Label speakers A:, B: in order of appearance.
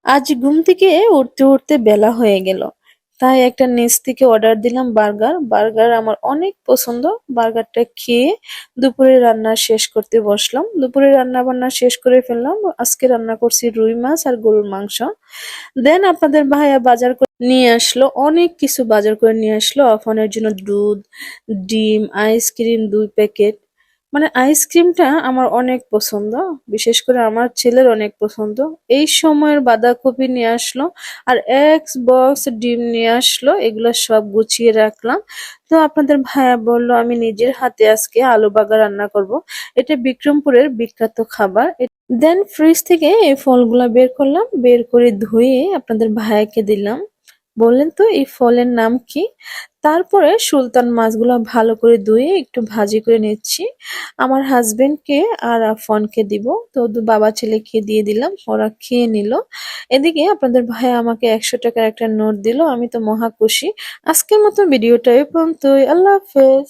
A: আজ ঘুম থেকে উঠতে উঠতে বেলা হয়ে গেল, তাই একটা নিচ থেকে অর্ডার দিলাম বার্গার। বার্গার আমার অনেক পছন্দ। বার্গারটা খেয়ে দুপুরে রান্না শেষ করতে বসলাম। দুপুরে রান্না বান্না শেষ করে ফেললাম। আজকে রান্না করছি রুই মাছ আর গরুর মাংস। দেন আপনাদের ভাইয়া বাজার করে নিয়ে আসলো, অনেক কিছু বাজার করে নিয়ে আসলো। অফনের জন্য দুধ, ডিম, আইসক্রিম 2 প্যাকেট। মানে আইসক্রিমটা আমার অনেক পছন্দ, বিশেষ করে আমার ছেলের অনেক পছন্দ। এই সময়ের বাঁধাকপি নিয়ে আসলো আর এক বক্স ডিম নিয়ে আসলো, এগুলো সব গুছিয়ে রাখলাম। তো আপনাদের ভাইয়া বললো আমি নিজের হাতে আজকে আলু বাগা রান্না করব। এটা বিক্রমপুরের বিখ্যাত খাবার। দেন ফ্রিজ থেকে এই ফলগুলা বের করলাম, বের করে ধুয়ে আপনাদের ভাইয়াকে দিলাম। বললেন তো এই ফলের নাম কি? তারপরে সুলতান মাছগুলা ভালো করে ধুয়ে একটু ভাজি করে নিচ্ছি। আমার হাজবেন্ডকে আর আফওয়ানকে দিব। তো বাবা ছেলেকে দিয়ে দিলাম, ওরা খেয়ে নিল। এদিকে আপনাদের ভাই আমাকে 100 টাকার একটা নোট দিল, আমি তো মহা খুশি। আজকের মতো ভিডিওটা এই পর্যন্তই। আল্লাহ হাফেজ।